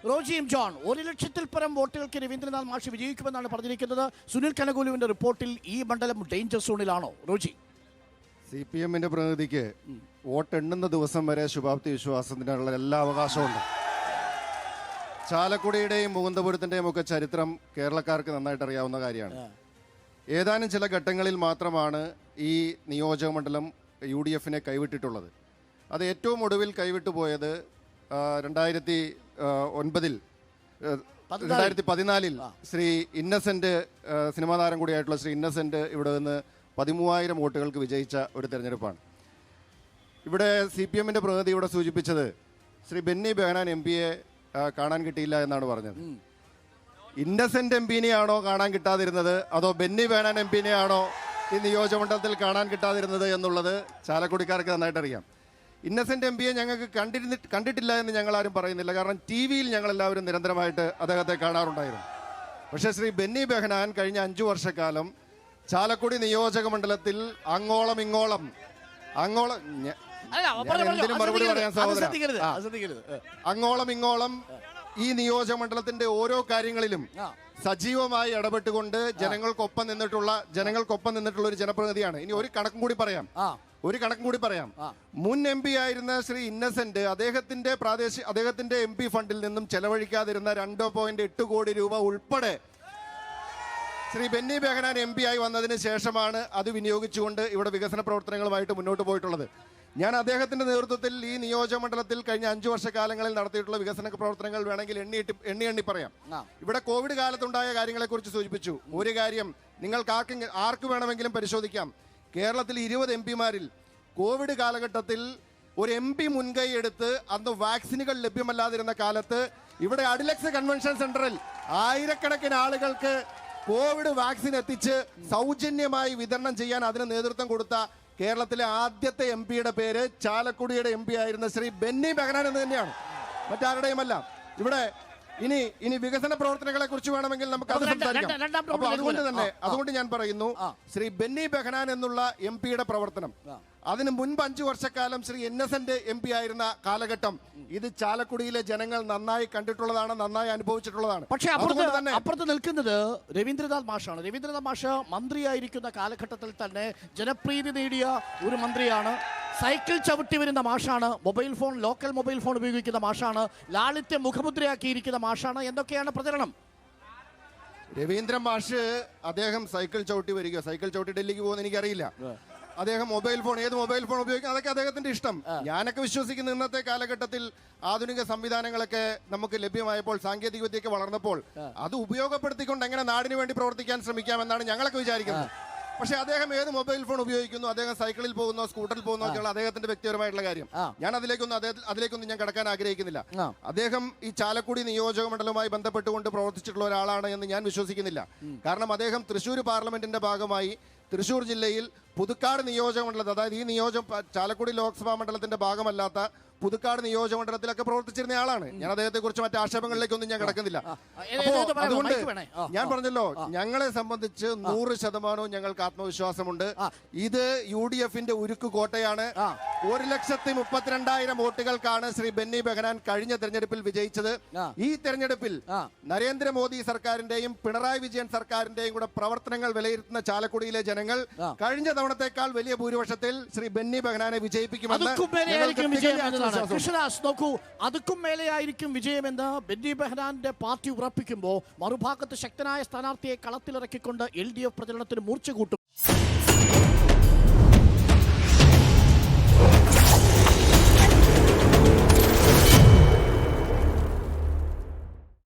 റോജിയും John 1,00,000-ൽ പരം വോട്ടുകൾക്ക് രവീന്ദ്രനാഥ് മാഷ് വിജയിക്കുമെന്നാണ് പറഞ്ഞിരിക്കുന്നത്. സുനിൽ കനകുലുവിന്റെ റിപ്പോർട്ടിൽ ഈ മണ്ഡലം ഡേഞ്ചർ സോണിലാണോ റോജി? CPM-ന്റെ പ്രതിനിധിക്ക് വോട്ട് എണ്ണുന്ന ദിവസം വരെ ശുഭാപ്തി വിശ്വാസത്തിനുള്ള എല്ലാ അവകാശമുണ്ട്. ചാലക്കുടിയുടെയും മുകുന്ദപുരത്തിന്റെയും ഒക്കെ ചരിത്രം കേരളക്കാർക്ക് നന്നായിട്ട് അറിയാവുന്ന കാര്യമാണ്. ഏതാനും ചില ഘട്ടങ്ങളിൽ മാത്രമാണ് ഈ നിയോജക മണ്ഡലം UDF-നെ കൈവിട്ടിട്ടുള്ളത്. അത് ഏറ്റവും ഒടുവിൽ കൈവിട്ടു പോയത് 2014 ശ്രീ ഇന്നസെന്റ്, സിനിമാ താരം കൂടിയായിട്ടുള്ള ശ്രീ ഇന്നസെന്റ് ഇവിടെ നിന്ന് 13,000 വോട്ടുകൾക്ക് വിജയിച്ച ഒരു തെരഞ്ഞെടുപ്പാണ്. ഇവിടെ CPM-ന്റെ പ്രതിനിധി ഇവിടെ സൂചിപ്പിച്ചത് ശ്രീ ബെന്നി ബെഹനാൻ MP-യെ കാണാൻ കിട്ടിയില്ല എന്നാണ് പറഞ്ഞത്. ഇന്നസെന്റ് MP-നെയാണോ കാണാൻ കിട്ടാതിരുന്നത്, അതോ ബെന്നി ബെഹനാൻ MP-നെയാണോ ഈ നിയോജകമണ്ഡലത്തിൽ കാണാൻ കിട്ടാതിരുന്നത് എന്നുള്ളത് ചാലക്കുടിക്കാർക്ക് നന്നായിട്ട് അറിയാം. ഇന്നസെന്റ് MP-യെ ഞങ്ങൾക്ക് കണ്ടിട്ടില്ല എന്ന് ഞങ്ങൾ ആരും പറയുന്നില്ല. കാരണം TV-യിൽ ഞങ്ങളെല്ലാവരും നിരന്തരമായിട്ട് അദ്ദേഹത്തെ കാണാറുണ്ടായിരുന്നു. പക്ഷേ ശ്രീ ബെന്നി ബെഹനാൻ കഴിഞ്ഞ 5 വർഷക്കാലം ചാലക്കുടി നിയോജക മണ്ഡലത്തിൽ അങ്ങോളം ഇങ്ങോളം മറുപടി പറയാൻ സഹോദരൻ, അങ്ങോളം ഇങ്ങോളം ഈ നിയോജക മണ്ഡലത്തിന്റെ ഓരോ കാര്യങ്ങളിലും സജീവമായി ഇടപെട്ടുകൊണ്ട് ജനങ്ങൾക്കൊപ്പം നിന്നിട്ടുള്ള ഒരു ജനപ്രതിനിധിയാണ്. ഇനി ഒരു കണക്കും കൂടി പറയാം. മുൻ MP ആയിരുന്ന ശ്രീ ഇന്നസെന്റ് അദ്ദേഹത്തിന്റെ MP ഫണ്ടിൽ നിന്നും ചെലവഴിക്കാതിരുന്ന 2.8 കോടി രൂപ ഉൾപ്പെടെ ശ്രീ ബെന്നി ബെഹനാൻ MP ആയി വന്നതിന് ശേഷമാണ് അത് വിനിയോഗിച്ചുകൊണ്ട് ഇവിടെ വികസന പ്രവർത്തനങ്ങളുമായിട്ട് മുന്നോട്ട് പോയിട്ടുള്ളത്. ഞാൻ അദ്ദേഹത്തിന്റെ നേതൃത്വത്തിൽ ഈ നിയോജക മണ്ഡലത്തിൽ കഴിഞ്ഞ 5 വർഷക്കാലങ്ങളിൽ നടത്തിയിട്ടുള്ള വികസന പ്രവർത്തനങ്ങൾ വേണമെങ്കിൽ എണ്ണി പറയാം. ഇവിടെ കോവിഡ് കാലത്തുണ്ടായ കാര്യങ്ങളെ കുറിച്ച് സൂചിപ്പിച്ചു. ഒരു കാര്യം നിങ്ങൾക്ക് ആർക്ക് വേണമെങ്കിലും പരിശോധിക്കാം. കേരളത്തിൽ 20 MP-മാരിൽ കോവിഡ് കാലഘട്ടത്തിൽ ഒരു MP മുൻകൈ എടുത്ത് അന്ന് വാക്സിനുകൾ ലഭ്യമല്ലാതിരുന്ന കാലത്ത് ഇവിടെ അഡിലക്സ് കൺവെൻഷൻ സെന്ററിൽ ആയിരക്കണക്കിന് ആളുകൾക്ക് കോവിഡ് വാക്സിൻ എത്തിച്ച് സൗജന്യമായി വിതരണം ചെയ്യാൻ അതിന് നേതൃത്വം കൊടുത്ത കേരളത്തിലെ ആദ്യത്തെ MP-യുടെ പേര് ചാലക്കുടിയുടെ MP ആയിരുന്ന ശ്രീ ബെന്നി ബെഹനാൻ എന്ന് തന്നെയാണ്, മറ്റാരുടെയുമല്ല. ഇവിടെ ഇനി വികസന പ്രവർത്തനങ്ങളെ കുറിച്ച് വേണമെങ്കിൽ നമുക്ക് അത് സംസാരിക്കാം. അപ്പൊ അതുകൊണ്ട് ഞാൻ പറയുന്നു, ശ്രീ ബെന്നി ബെഹനാൻ എന്നുള്ള MP-യുടെ പ്രവർത്തനം, അതിന് മുൻപ് 5 വർഷക്കാലം ശ്രീ ഇന്നസെന്റ് MP ആയിരുന്ന കാലഘട്ടം, ഇത് ചാലക്കുടിയിലെ ജനങ്ങൾ നന്നായി കണ്ടിട്ടുള്ളതാണ്, നന്നായി അനുഭവിച്ചിട്ടുള്ളതാണ്. പക്ഷേ അപ്പുറത്ത് നിൽക്കുന്നത് രവീന്ദ്രനാഥ് മാഷാണ്. രവീന്ദ്രനാഥ് മാഷ് മന്ത്രിയായിരിക്കുന്ന കാലഘട്ടത്തിൽ തന്നെ ജനപ്രീതി നേടിയ ഒരു മന്ത്രിയാണ്. സൈക്കിൾ ചവിട്ടി വരുന്ന മാഷാണ്. ലോക്കൽ മൊബൈൽ ഫോൺ ഉപയോഗിക്കുന്ന മാഷാണ്. ലാളിത്യം മുഖമുദ്രയാക്കിയിരിക്കുന്ന മാഷാണ്. എന്തൊക്കെയാണ് പ്രചരണം? രവീന്ദ്രൻ മാഷ് അദ്ദേഹം സൈക്കിൾ ചവിട്ടി ഡൽഹിക്ക് പോകുന്ന എനിക്കറിയില്ല. അദ്ദേഹം ഏത് മൊബൈൽ ഫോൺ ഉപയോഗിക്കും, അതൊക്കെ അദ്ദേഹത്തിന്റെ ഇഷ്ടം. ഞാനൊക്കെ വിശ്വസിക്കുന്ന ഇന്നത്തെ കാലഘട്ടത്തിൽ ആധുനിക സംവിധാനങ്ങളൊക്കെ നമുക്ക് ലഭ്യമായപ്പോൾ, സാങ്കേതിക വിദ്യയൊക്കെ വളർന്നപ്പോൾ അത് ഉപയോഗപ്പെടുത്തിക്കൊണ്ട് എങ്ങനെ നാടിന് വേണ്ടി പ്രവർത്തിക്കാൻ ശ്രമിക്കാമെന്നാണ് ഞങ്ങളൊക്കെ വിചാരിക്കുന്നത്. പക്ഷെ അദ്ദേഹം ഏത് മൊബൈൽ ഫോൺ ഉപയോഗിക്കുന്നു, അദ്ദേഹം സൈക്കിളിൽ പോകുന്നോ സ്കൂട്ടറിൽ പോകുന്നോ ഒക്കെയുള്ള അദ്ദേഹത്തിന്റെ വ്യക്തിപരമായിട്ടുള്ള കാര്യം. ഞാൻ അതിലേക്കൊന്നും ഞാൻ കടക്കാൻ ആഗ്രഹിക്കുന്നില്ല. അദ്ദേഹം ഈ ചാലക്കുടി നിയോജക മണ്ഡലവുമായി ബന്ധപ്പെട്ടുകൊണ്ട് പ്രവർത്തിച്ചിട്ടുള്ള ഒരാളാണ് എന്ന് ഞാൻ വിശ്വസിക്കുന്നില്ല. കാരണം അദ്ദേഹം തൃശ്ശൂർ പാർലമെന്റിന്റെ ഭാഗമായി തൃശ്ശൂർ ജില്ലയിൽ പുതുക്കാട് നിയോജക മണ്ഡലത്തിൽ, അതായത് ഈ ചാലക്കുടി ലോക്സഭാ മണ്ഡലത്തിന്റെ ഭാഗമല്ലാത്ത പുതുക്കാട് നിയോജക മണ്ഡലത്തിലൊക്കെ പ്രവർത്തിച്ചിരുന്ന ആളാണ്. ഞാൻ അദ്ദേഹത്തെ കുറിച്ച് മറ്റു ആക്ഷേപങ്ങളിലേക്കൊന്നും ഞാൻ കിടക്കുന്നില്ല. അതുകൊണ്ട് ഞാൻ പറഞ്ഞല്ലോ, ഞങ്ങളെ സംബന്ധിച്ച് 100% ഞങ്ങൾക്ക് ആത്മവിശ്വാസമുണ്ട്. ഇത് UDF-ന്റെ ഉരുക്ക് കോട്ടയാണ്. 1,32,000 വോട്ടുകൾക്കാണ് ശ്രീ ബെന്നി ബെഹനാൻ കഴിഞ്ഞ തെരഞ്ഞെടുപ്പിൽ വിജയിച്ചത്. ഈ തെരഞ്ഞെടുപ്പിൽ നരേന്ദ്രമോദി സർക്കാരിന്റെയും പിണറായി വിജയൻ സർക്കാരിന്റെയും കൂടെ പ്രവർത്തനങ്ങൾ വിലയിരുത്തുന്ന ചാലക്കുടിയിലെ ജനങ്ങൾ കഴിഞ്ഞ തവണത്തേക്കാൾ വലിയ ഭൂരിപക്ഷത്തിൽ ശ്രീ ബെന്നി ബെഹനാനെ വിജയിപ്പിക്കുമെന്ന് കൃഷ്ണദാസ് നോക്കൂ. അതുക്കും മേലെയായിരിക്കും വിജയമെന്ന് ബെന്നി ബെഹനാന്റെ പാർട്ടി ഉറപ്പിക്കുമ്പോൾ മറുഭാഗത്ത് ശക്തനായ സ്ഥാനാർത്ഥിയെ കളത്തിലിറക്കിക്കൊണ്ട് LDF പ്രചരണത്തിന് മൂർച്ച കൂട്ടും.